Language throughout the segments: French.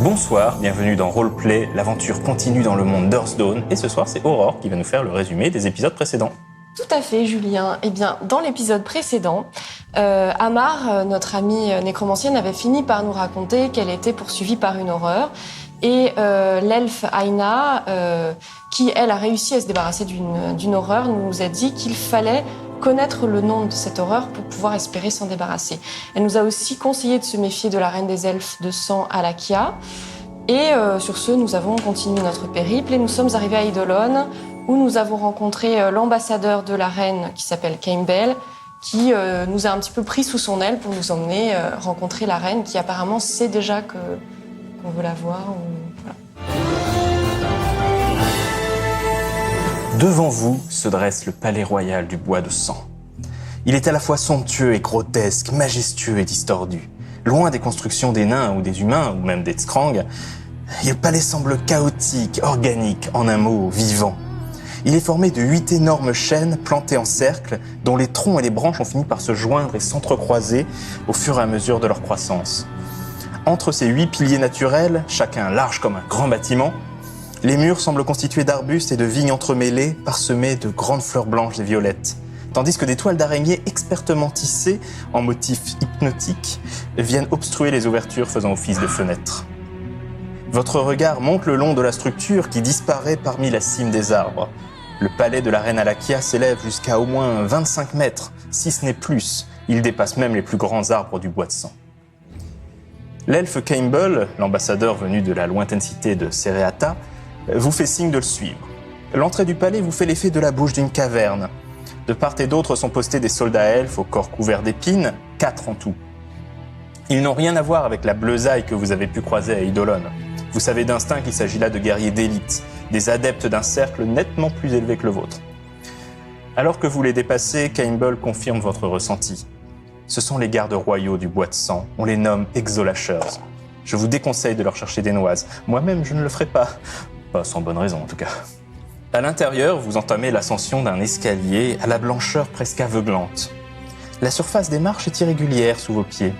Bonsoir, bienvenue dans Roleplay, l'aventure continue dans le monde d'Hearthstone et ce soir c'est Aurore qui va nous faire le résumé des épisodes précédents. Tout à fait, Julien. Eh bien, dans l'épisode précédent, Amar, notre amie nécromancienne, avait fini par nous raconter qu'elle était poursuivie par une horreur. Et l'elfe Aina, qui, elle, a réussi à se débarrasser d'une horreur, nous a dit qu'il fallait connaître le nom de cette horreur pour pouvoir espérer s'en débarrasser. Elle nous a aussi conseillé de se méfier de la reine des elfes de sang Alakia. Et sur ce, nous avons continué notre périple et nous sommes arrivés à Eidolon, où nous avons rencontré l'ambassadeur de la reine qui s'appelle Campbell, qui nous a un petit peu pris sous son aile pour nous emmener rencontrer la reine, qui apparemment sait déjà qu'on veut la voir. Voilà. Devant vous se dresse le palais royal du bois de sang. Il est à la fois somptueux et grotesque, majestueux et distordu. Loin des constructions des nains ou des humains, ou même des Tskrang, le palais semble chaotique, organique, en un mot, vivant. Il est formé de 8 énormes chênes plantés en cercle, dont les troncs et les branches ont fini par se joindre et s'entrecroiser au fur et à mesure de leur croissance. Entre ces 8 piliers naturels, chacun large comme un grand bâtiment, les murs semblent constitués d'arbustes et de vignes entremêlées, parsemées de grandes fleurs blanches et violettes, tandis que des toiles d'araignées expertement tissées en motifs hypnotiques viennent obstruer les ouvertures faisant office de fenêtres. Votre regard monte le long de la structure qui disparaît parmi la cime des arbres. Le palais de la reine Alakia s'élève jusqu'à au moins 25 mètres, si ce n'est plus. Il dépasse même les plus grands arbres du bois de sang. L'elfe Campbell, l'ambassadeur venu de la lointaine cité de Sereata, vous fait signe de le suivre. L'entrée du palais vous fait l'effet de la bouche d'une caverne. De part et d'autre sont postés des soldats elfes au corps couvert d'épines, 4 en tout. Ils n'ont rien à voir avec la bleusaille que vous avez pu croiser à Eidolon. Vous savez d'instinct qu'il s'agit là de guerriers d'élite, des adeptes d'un cercle nettement plus élevé que le vôtre. Alors que vous les dépassez, Campbell confirme votre ressenti. Ce sont les gardes royaux du bois de sang, on les nomme Exolashers. Je vous déconseille de leur chercher des noises. Moi-même, je ne le ferai pas. Pas sans bonne raison, en tout cas. À l'intérieur, vous entamez l'ascension d'un escalier à la blancheur presque aveuglante. La surface des marches est irrégulière sous vos pieds.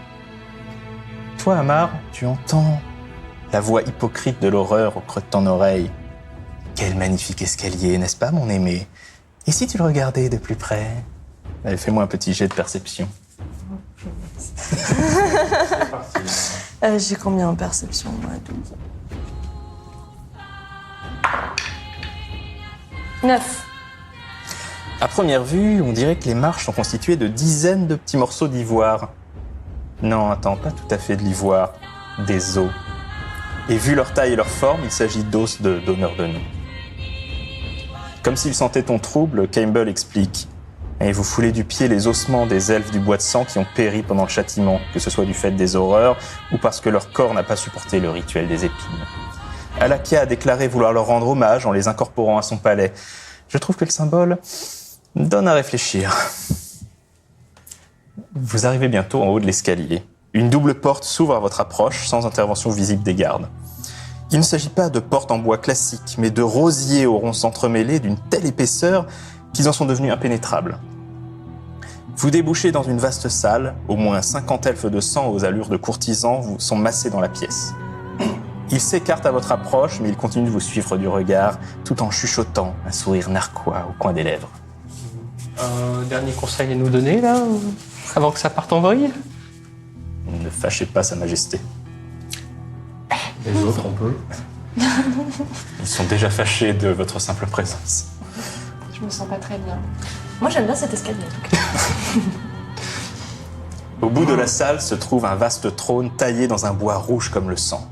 Toi, Amar, tu entends la voix hypocrite de l'horreur au creux de ton oreille. Quel magnifique escalier, n'est-ce pas, mon aimé? Et si tu le regardais de plus près? Allez, fais-moi un petit jet de perception. J'ai combien en perception? Moi, 12. 9. À première vue, on dirait que les marches sont constituées de dizaines de petits morceaux d'ivoire. Non, attends, pas tout à fait de l'ivoire, des os. Et vu leur taille et leur forme, il s'agit d'os de donneurs de nom. Comme s'il sentait ton trouble, Campbell explique. Et vous foulez du pied les ossements des elfes du bois de sang qui ont péri pendant le châtiment, que ce soit du fait des horreurs ou parce que leur corps n'a pas supporté le rituel des épines. Alakia a déclaré vouloir leur rendre hommage en les incorporant à son palais. Je trouve que le symbole donne à réfléchir. Vous arrivez bientôt en haut de l'escalier. Une double porte s'ouvre à votre approche sans intervention visible des gardes. Il ne s'agit pas de portes en bois classiques, mais de rosiers aux ronces entremêlées d'une telle épaisseur qu'ils en sont devenus impénétrables. Vous débouchez dans une vaste salle, au moins 50 elfes de sang aux allures de courtisans vous sont massés dans la pièce. Ils s'écartent à votre approche, mais ils continuent de vous suivre du regard, tout en chuchotant, un sourire narquois au coin des lèvres. Un dernier conseil à nous donner, là, avant que ça parte en vrille? Ne fâchez pas Sa Majesté. Les autres, on peut. Ils sont déjà fâchés de votre simple présence. Je me sens pas très bien. Moi, j'aime bien cet escalier, en tout cas. Au bout de la salle se trouve un vaste trône taillé dans un bois rouge comme le sang.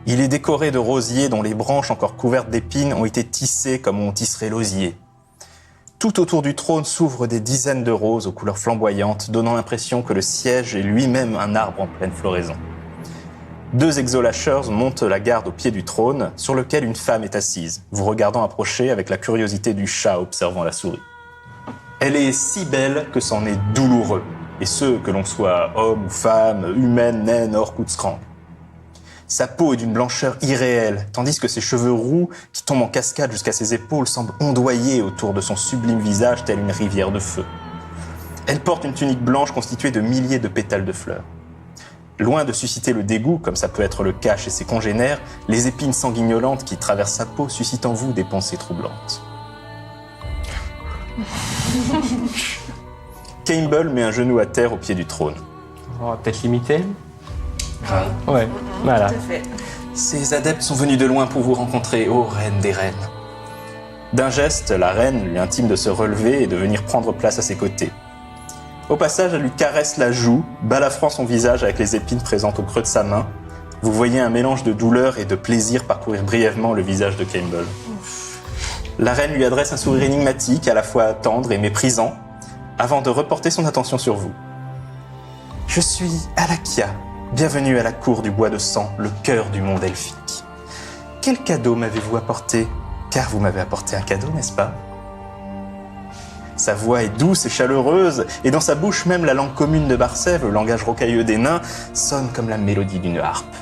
Il est décoré de rosiers dont les branches encore couvertes d'épines ont été tissées comme on tisserait l'osier. Tout autour du trône s'ouvrent des dizaines de roses aux couleurs flamboyantes, donnant l'impression que le siège est lui-même un arbre en pleine floraison. 2 Exolashers montent la garde au pied du trône, sur lequel une femme est assise, vous regardant approcher avec la curiosité du chat observant la souris. Elle est si belle que c'en est douloureux, et ce, que l'on soit homme ou femme, humaine, naine, orc ou tskrang. Sa peau est d'une blancheur irréelle, tandis que ses cheveux roux, qui tombent en cascade jusqu'à ses épaules, semblent ondoyer autour de son sublime visage telle une rivière de feu. Elle porte une tunique blanche constituée de milliers de pétales de fleurs. Loin de susciter le dégoût, comme ça peut être le cas chez ses congénères, les épines sanguignolantes qui traversent sa peau suscitent en vous des pensées troublantes. Campbell met un genou à terre au pied du trône. On va peut-être l'imiter. Ouais, voilà. Tout à fait. Ces adeptes sont venus de loin pour vous rencontrer, ô reine des reines. D'un geste, la reine lui intime de se relever et de venir prendre place à ses côtés. Au passage, elle lui caresse la joue, balafrant son visage avec les épines présentes au creux de sa main. Vous voyez un mélange de douleur et de plaisir parcourir brièvement le visage de Campbell. La reine lui adresse un sourire énigmatique, à la fois tendre et méprisant, avant de reporter son attention sur vous. « Je suis Alakia, bienvenue à la cour du Bois de Sang, le cœur du monde elfique. Quel cadeau m'avez-vous apporté ? Car vous m'avez apporté un cadeau, n'est-ce pas ?» Sa voix est douce et chaleureuse, et dans sa bouche même la langue commune de Barsève, le langage rocailleux des nains, sonne comme la mélodie d'une harpe.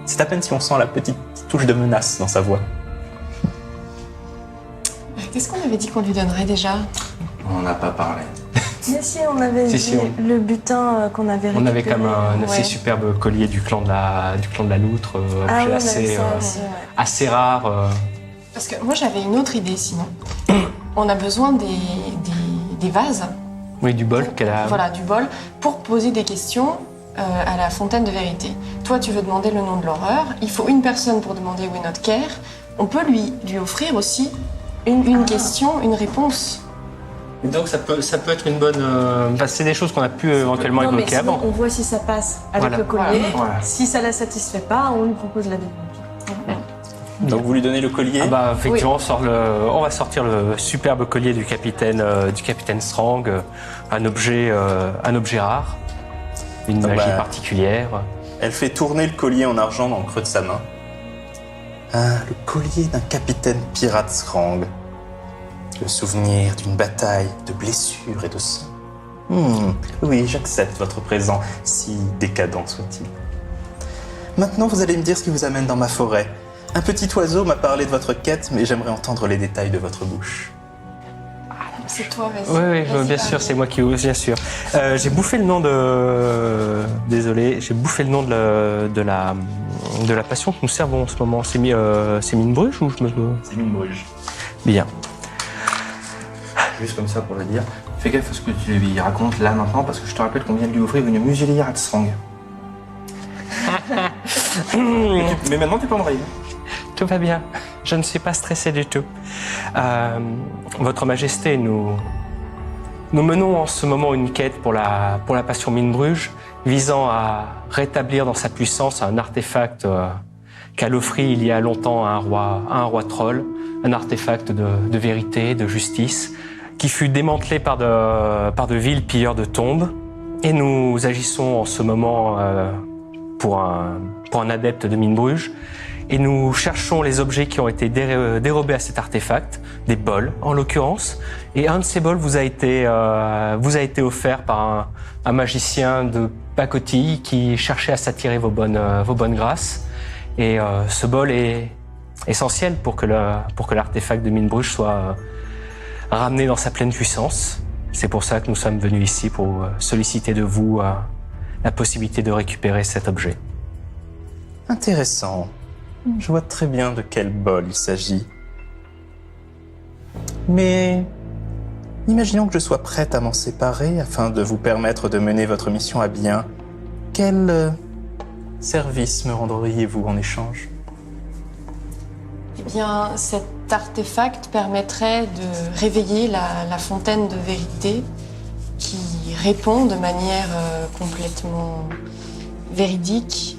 C'est à peine si on sent la petite touche de menace dans sa voix. Qu'est-ce qu'on avait dit qu'on lui donnerait déjà? On n'a pas parlé. Mais si, on avait dit le butin qu'on avait récupéré. On avait comme un assez superbe collier du clan de la loutre, objet assez rare. Parce que moi j'avais une autre idée sinon. On a besoin des vases. Oui, du bol qu'elle a. Voilà, du bol, pour poser des questions à la fontaine de vérité. Toi, tu veux demander le nom de l'horreur. Il faut une personne pour demander We Not Care. On peut lui offrir aussi une question, une réponse. Et donc ça peut être une bonne. C'est des choses qu'on a pu éventuellement évoquer avant. On voit si ça passe avec le collier. Voilà. Si ça la satisfait pas, on lui propose la deuxième. Donc vous lui donnez le collier ? Effectivement, on va sortir le superbe collier du capitaine Strang, un objet rare, une magie particulière. Elle fait tourner le collier en argent dans le creux de sa main. Ah, le collier d'un capitaine pirate Strang. Le souvenir d'une bataille, de blessures et de sang. Oui, j'accepte votre présent, si décadent soit-il. Maintenant, vous allez me dire ce qui vous amène dans ma forêt. Un petit oiseau m'a parlé de votre quête, mais j'aimerais entendre les détails de votre bouche. C'est toi, vas-y. Oui, bien sûr, c'est moi qui ose, bien sûr. J'ai bouffé le nom de... Désolé, j'ai bouffé le nom de la passion que nous servons en ce moment. C'est Mine Bruges ou je me... C'est Mine Bruges. Bien. Juste comme ça pour le dire. Fais gaffe à ce que tu lui racontes là maintenant, parce que je te rappelle qu'on vient de lui offrir une muselière à Strang. Mais maintenant, tu peux me rire. Tout va bien. Je ne suis pas stressé du tout. Votre Majesté, nous menons en ce moment une quête pour la passion Mine Bruges, visant à rétablir dans sa puissance un artefact qu'a offert il y a longtemps à un roi troll, un artefact de vérité, de justice, qui fut démantelé par de vils pilleurs de tombes. Et nous agissons en ce moment pour un adepte de Mine Bruges. Et nous cherchons les objets qui ont été dérobés à cet artefact, des bols en l'occurrence. Et un de ces bols vous a été offert par un magicien de pacotille qui cherchait à s'attirer vos bonnes grâces. Et ce bol est essentiel pour que l'artefact de Mine Bruges soit ramené dans sa pleine puissance. C'est pour ça que nous sommes venus ici, pour solliciter de vous la possibilité de récupérer cet objet. Intéressant. Je vois très bien de quel bol il s'agit. Mais imaginons que je sois prête à m'en séparer afin de vous permettre de mener votre mission à bien. Quel service me rendriez-vous en échange ? Eh bien, cet artefact permettrait de réveiller la fontaine de vérité qui répond de manière complètement véridique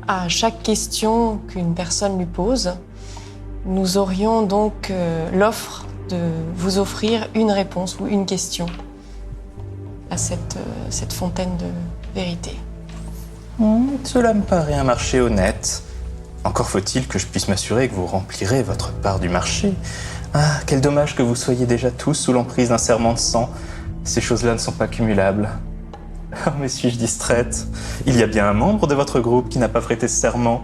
à chaque question qu'une personne lui pose. Nous aurions donc l'offre de vous offrir une réponse ou une question à cette fontaine de vérité. Cela me paraît un marché honnête. Encore faut-il que je puisse m'assurer que vous remplirez votre part du marché. Ah, quel dommage que vous soyez déjà tous sous l'emprise d'un serment de sang. Ces choses-là ne sont pas cumulables. Oh, mais suis-je distraite? Il y a bien un membre de votre groupe qui n'a pas prêté ce serment.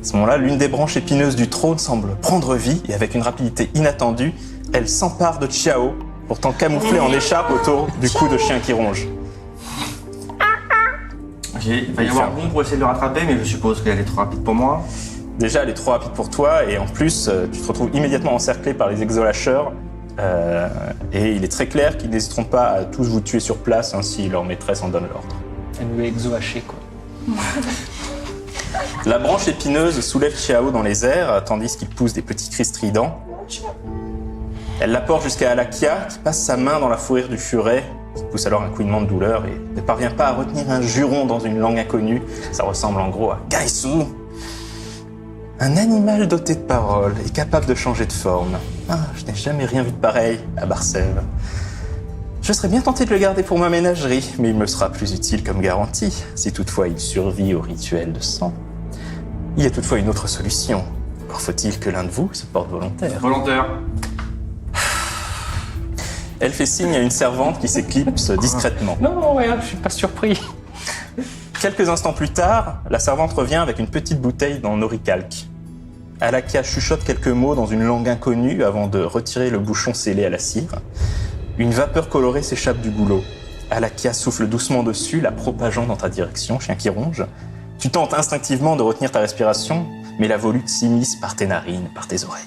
À ce moment-là, l'une des branches épineuses du trône semble prendre vie et avec une rapidité inattendue, elle s'empare de Chiao, pourtant camouflée en écharpe autour du cou de chien qui ronge. Ok, il va y avoir bon pour essayer de le rattraper, mais je suppose qu'elle est trop rapide pour moi. Déjà, elle est trop rapide pour toi, et en plus, tu te retrouves immédiatement encerclé par les exolâcheurs. Et il est très clair qu'ils n'hésiteront pas à tous vous tuer sur place si leur maîtresse en donne l'ordre. Elle nous est exo-hachée, quoi. La branche épineuse soulève Chiao dans les airs, tandis qu'il pousse des petits cris stridents. Elle la porte jusqu'à Alakia, qui passe sa main dans la fourrure du furet, qui pousse alors un couinement de douleur et ne parvient pas à retenir un juron dans une langue inconnue. Ça ressemble en gros à Gaisu. Un animal doté de paroles et capable de changer de forme. Ah, je n'ai jamais rien vu de pareil à Barcel. Je serais bien tenté de le garder pour ma ménagerie, mais il me sera plus utile comme garantie, si toutefois il survit au rituel de sang. Il y a toutefois une autre solution. Encore faut-il que l'un de vous se porte volontaire. Volontaire. Elle fait signe à une servante qui s'éclipse discrètement. Non, ouais, je suis pas surpris. Quelques instants plus tard, la servante revient avec une petite bouteille dans oricalque. Alakia chuchote quelques mots dans une langue inconnue avant de retirer le bouchon scellé à la cire. Une vapeur colorée s'échappe du goulot. Alakia souffle doucement dessus, la propageant dans ta direction, chien qui ronge. Tu tentes instinctivement de retenir ta respiration, mais la volute s'immisce par tes narines, par tes oreilles.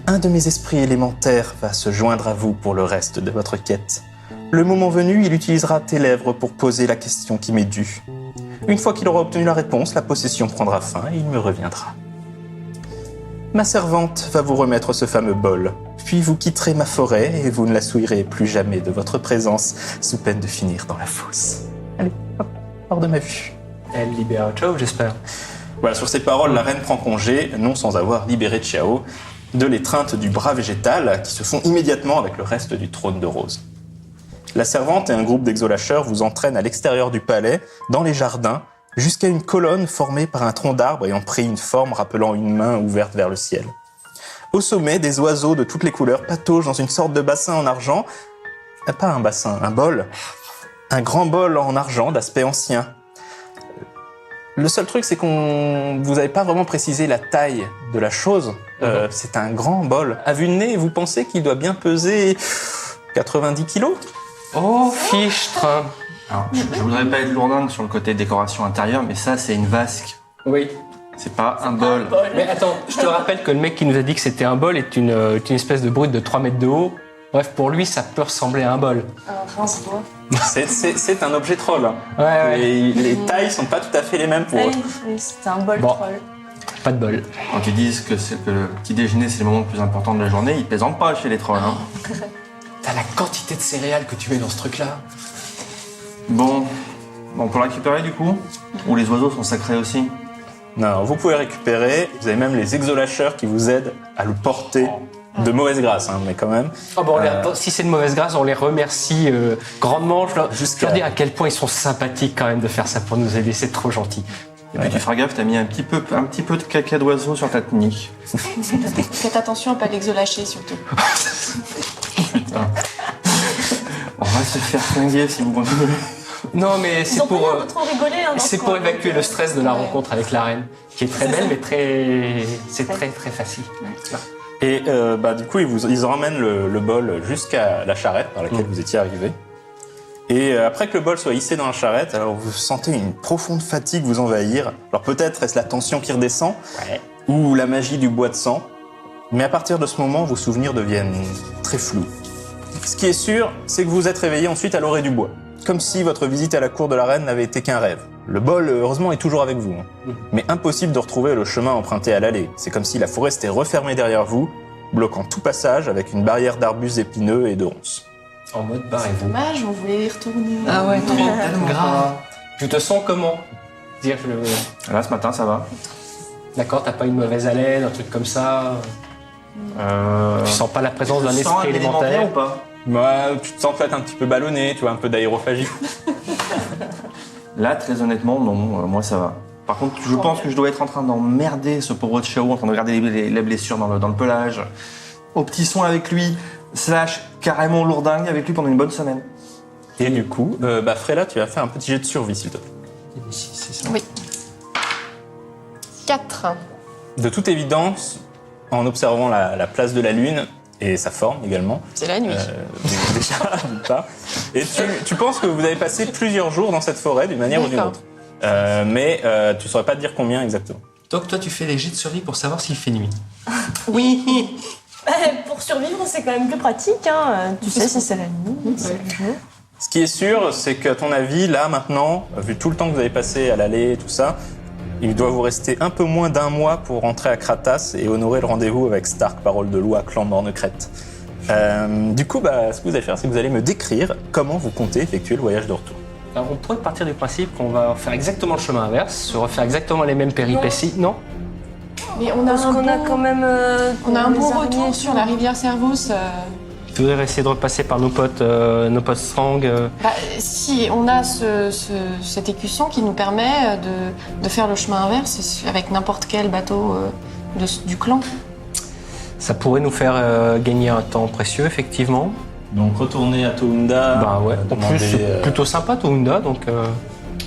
Un de mes esprits élémentaires va se joindre à vous pour le reste de votre quête. Le moment venu, il utilisera tes lèvres pour poser la question qui m'est due. Une fois qu'il aura obtenu la réponse, la possession prendra fin et il me reviendra. Ma servante va vous remettre ce fameux bol, puis vous quitterez ma forêt et vous ne la souillerez plus jamais de votre présence, sous peine de finir dans la fosse. Allez, hop, hors de ma vue. Elle libère Chao, j'espère. Voilà, sur ces paroles, la reine prend congé, non sans avoir libéré Chiao, de l'étreinte du bras végétal qui se fond immédiatement avec le reste du trône de rose. La servante et un groupe d'exolâcheurs vous entraînent à l'extérieur du palais, dans les jardins, jusqu'à une colonne formée par un tronc d'arbre ayant pris une forme rappelant une main ouverte vers le ciel. Au sommet, des oiseaux de toutes les couleurs pataugent dans une sorte de bassin en argent. Pas un bassin, un bol. Un grand bol en argent d'aspect ancien. Le seul truc, c'est qu'on vous n'avez pas vraiment précisé la taille de la chose. C'est un grand bol. À vue de nez, vous pensez qu'il doit bien peser 90 kilos ? Oh, fichtre. Alors, je voudrais pas être lourdingue sur le côté décoration intérieure, mais ça, c'est une vasque. Oui. C'est pas un bol. Mais attends, je te rappelle que le mec qui nous a dit que c'était un bol est une espèce de brute de 3 mètres de haut. Bref, pour lui, ça peut ressembler à un bol. Un rince-doigt. C'est un objet troll. Ouais. Les tailles sont pas tout à fait les mêmes pour eux. Oui, c'est un bol Bon. troll. Pas de bol. Quand ils disent que le petit déjeuner, c'est le moment le plus important de la journée, ils plaisantent pas chez les trolls. Hein. T'as la quantité de céréales que tu mets dans ce truc-là. Bon, on peut le récupérer du coup ? Ou les oiseaux sont sacrés aussi ? Non, vous pouvez récupérer. Vous avez même les exolâcheurs qui vous aident à le porter. De mauvaise grâce, mais quand même. Oh bon, si c'est de mauvaise grâce, on les remercie grandement. Je leur dis à quel point ils sont sympathiques quand même de faire ça pour nous aider, c'est trop gentil. Et puis tu feras gaffe, t'as mis un petit peu de caca d'oiseau sur ta tunique. Faites attention à pas l'exolâcher surtout. Putain. On va se faire flinguer si vous continuez. Non, mais c'est pour, trop rigolé, hein, c'est pour évacuer le stress de la rencontre avec la reine, qui est très belle, mais c'est très très facile. Et du coup, ils emmènent le bol jusqu'à la charrette par laquelle vous étiez arrivé. Et après que le bol soit hissé dans la charrette, alors vous sentez une profonde fatigue vous envahir. Alors peut-être est-ce la tension qui redescend, ou la magie du bois de sang. Mais à partir de ce moment, vos souvenirs deviennent très flous. Ce qui est sûr, c'est que vous êtes réveillé ensuite à l'orée du bois. Comme si votre visite à la cour de la reine n'avait été qu'un rêve. Le bol, heureusement, est toujours avec vous. Mais impossible de retrouver le chemin emprunté à l'allée. C'est comme si la forêt s'était refermée derrière vous, bloquant tout passage avec une barrière d'arbustes épineux et de ronces. En mode barrez-vous. Dommage, on voulait y retourner. Ah ouais, trop tellement grave. Tu te sens comment ? Là, ce matin, ça va. D'accord, t'as pas une mauvaise haleine, un truc comme ça. Tu sens pas la présence d'un esprit élémentaire ou pas ? Tu te sens peut-être un petit peu ballonné, tu vois, un peu d'aérophagie. Là, très honnêtement, non, moi ça va. Par contre, je pense que je dois être en train d'emmerder ce pauvre Chiao, en train de regarder les blessures dans le pelage. Au petit soin avec lui, / carrément lourdingue avec lui pendant une bonne semaine. Et du coup, Fréla, tu vas faire un petit jet de survie, s'il te plaît. C'est ça. Oui. 4. De toute évidence, en observant la place de la Lune et sa forme également. C'est la nuit. Déjà, d'une part. Et tu penses que vous avez passé plusieurs jours dans cette forêt d'une manière ou d'une autre. Mais tu saurais pas te dire combien exactement. Donc toi, tu fais les jets de survie pour savoir s'il fait nuit. Oui. Pour survivre, c'est quand même plus pratique. Hein. Tu sais si c'est la nuit, si c'est le jour. Ce qui est sûr, c'est qu'à ton avis, là, maintenant, vu tout le temps que vous avez passé à l'aller et tout ça, il doit vous rester un peu moins d'un mois pour rentrer à Kratas et honorer le rendez-vous avec Stark, parole de loup à Clan Mornecrête. Du coup, ce que vous allez faire, c'est que vous allez me décrire comment vous comptez effectuer le voyage de retour. Alors, on pourrait partir du principe qu'on va faire exactement le chemin inverse, se refaire exactement les mêmes péripéties, non? Mais on a quand même. On a un bon retour sur la rivière Servos. Tu voudrais essayer de repasser par nos potes Strong. Si, on a cet écusson qui nous permet de faire le chemin inverse avec n'importe quel bateau du clan. Ça pourrait nous faire gagner un temps précieux, effectivement. Donc retourner à Tounda. Bah ouais. En plus, c'est plutôt sympa Tounda, donc.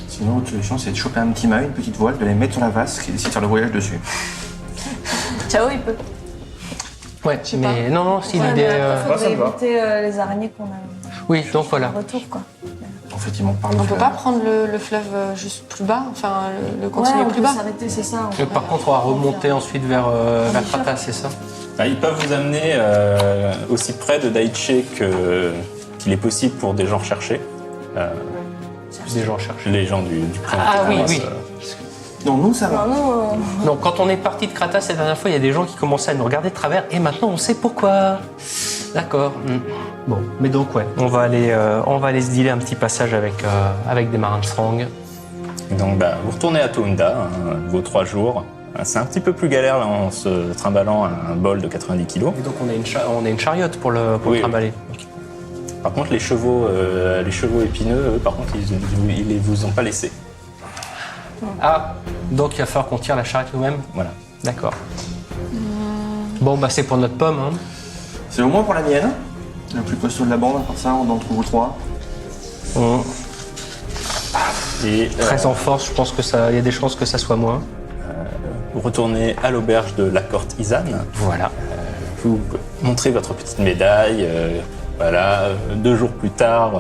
Sinon, l'autre solution, c'est de choper un petit mât, une petite voile, de les mettre sur la vasque et d'essayer de faire le voyage dessus. Ciao, il peut. Ouais, mais non, si l'idée. Il ça me va. éviter les araignées qu'on a. Oui, donc voilà. Retour, quoi. Effectivement, par le On peut fleuve. pas prendre le fleuve juste plus bas, enfin le continuer on plus peut bas. s'arrêter, c'est ça. Par contre, on va remonter ensuite vers Kratas, c'est ça? Ils peuvent vous amener aussi près de Daiche qu'il est possible pour des gens recherchés. Des gens cherchent. Les gens du clan. Ah oui, oui. Non, nous, ça va. Donc, quand on est parti de Kratas la dernière fois, il y a des gens qui commençaient à nous regarder de travers, et maintenant on sait pourquoi. D'accord. Bon, mais donc ouais, on va aller se dealer un petit passage avec des marins de Strong. Donc vous retournez à Tounda, vos 3 jours. C'est un petit peu plus galère là, en se trimballant un bol de 90 kilos. Et donc on a une chariote pour le trimballer. Par contre, les chevaux épineux, eux, par contre, ils les vous ont pas laissé. Ah, donc il va falloir qu'on tire la charrette nous-mêmes. Voilà. D'accord. Bon, c'est pour notre pomme. Hein. C'est au moins pour la mienne. Le plus costaud de la bande, à part ça, on en trouve 3. Et 13 en force, je pense que il y a des chances que ça soit moins. vous retournez à l'auberge de la Corte Isan. Voilà. Vous montrez votre petite médaille. 2 jours plus tard,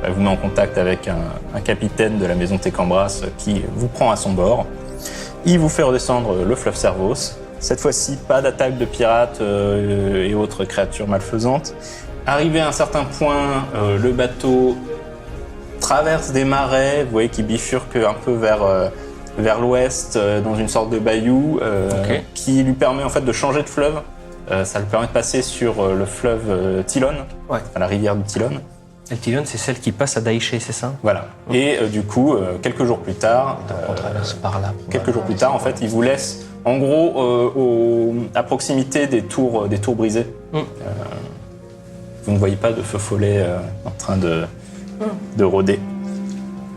vous met en contact avec un capitaine de la maison Técambras qui vous prend à son bord. Il vous fait redescendre le fleuve Servos. Cette fois-ci, pas d'attaque de pirates et autres créatures malfaisantes. Arrivé à un certain point, le bateau traverse des marais, vous voyez qu'il bifurque un peu vers l'ouest, dans une sorte de bayou, qui lui permet en fait de changer de fleuve. Ça lui permet de passer sur le fleuve Tilon, la rivière du Tilon. Et Tilon, c'est celle qui passe à Daiche, c'est ça? Voilà. Et du coup, quelques jours plus tard, on traverse par là. En fait, il vous laisse en gros à proximité des tours brisées. Vous ne voyez pas de feu follet en train de rôder.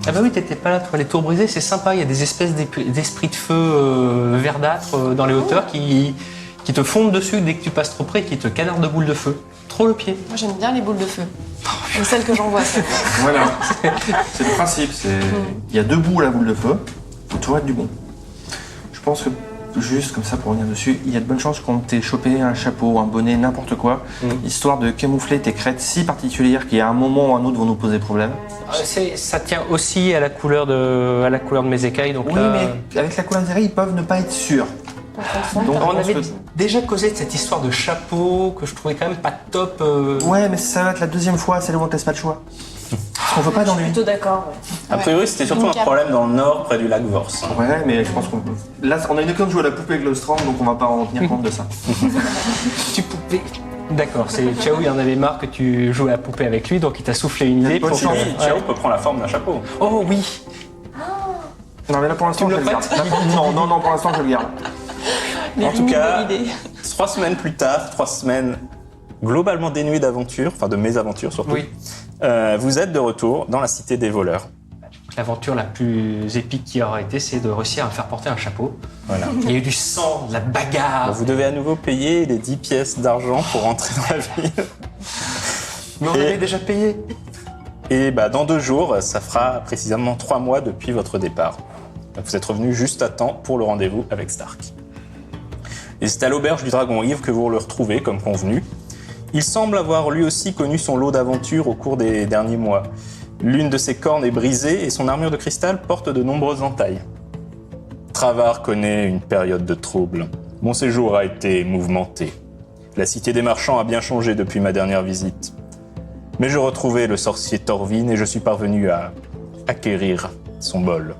Ah bah oui, t'étais pas là, toi. Les tours brisées, c'est sympa. Il y a des espèces d'esprits de feu verdâtres dans les hauteurs qui te fondent dessus dès que tu passes trop près et qui te canardent de boules de feu. Trop le pied. Moi j'aime bien les boules de feu. C'est celle que j'envoie. Voilà. C'est le principe. Il y a 2 bouts à la boule de feu. Faut toujours être du bon. Je pense que, juste comme ça pour revenir dessus, il y a de bonnes chances qu'on t'ait chopé un chapeau, un bonnet, n'importe quoi, histoire de camoufler tes crêtes si particulières qui à un moment ou un autre vont nous poser problème. Ça tient aussi à la couleur de mes écailles. Donc oui, mais avec la couleur des raies, ils peuvent ne pas être sûrs. Donc on avait déjà causé de cette histoire de chapeau que je trouvais quand même pas top. Ouais, mais ça va être la 2e fois, c'est le moment que laisse pas le choix. Parce qu'on veut pas Je suis d'ennui. plutôt d'accord. A priori, c'était surtout un problème dans le nord, près du lac Vors. Ouais, mais je pense qu'on peut. Là, on a une occasion de jouer à la poupée avec le Strong, donc on va pas en tenir compte de ça. Tu poupée. D'accord, c'est Chao, il en avait marre que tu jouais à la poupée avec lui, donc il t'a soufflé une idée. Chao peut prendre la forme d'un chapeau. Oh oui. Non, mais là pour l'instant, Tu je me le le garde. Non, pour l'instant, je le garde. En tout cas, 3 semaines plus tard, 3 semaines globalement dénuées d'aventures, enfin de mésaventures surtout, Oui. vous êtes de retour dans la cité des voleurs. L'aventure la plus épique qui aura été, c'est de réussir à me faire porter un chapeau. Voilà. Il y a eu du sang, de la bagarre. Vous devez à nouveau payer les 10 pièces d'argent pour rentrer dans la ville. Mais on avait déjà payé. Et dans 2 jours, ça fera précisément 3 mois depuis votre départ. Donc vous êtes revenu juste à temps pour le rendez-vous avec Stark. Et c'est à l'auberge du Dragon Ivre que vous le retrouvez, comme convenu. Il semble avoir lui aussi connu son lot d'aventures au cours des derniers mois. L'une de ses cornes est brisée et son armure de cristal porte de nombreuses entailles. Travar connaît une période de trouble. Mon séjour a été mouvementé. La cité des marchands a bien changé depuis ma dernière visite. Mais j'ai retrouvé le sorcier Torvin et je suis parvenu à acquérir son bol.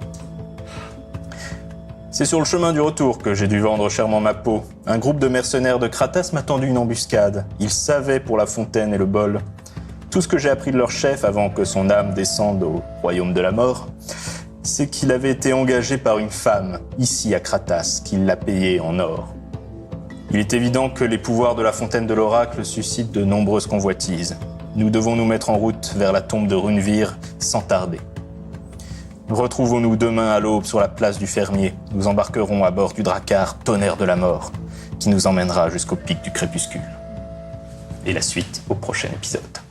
C'est sur le chemin du retour que j'ai dû vendre chèrement ma peau. Un groupe de mercenaires de Kratas m'a tendu une embuscade. Ils savaient pour la fontaine et le bol. Tout ce que j'ai appris de leur chef avant que son âme descende au royaume de la mort, c'est qu'il avait été engagé par une femme, ici à Kratas, qui l'a payé en or. Il est évident que les pouvoirs de la fontaine de l'oracle suscitent de nombreuses convoitises. Nous devons nous mettre en route vers la tombe de Runevir sans tarder. Retrouvons-nous demain à l'aube sur la place du fermier. Nous embarquerons à bord du Drakkar Tonnerre de la Mort, qui nous emmènera jusqu'au pic du crépuscule. Et la suite au prochain épisode.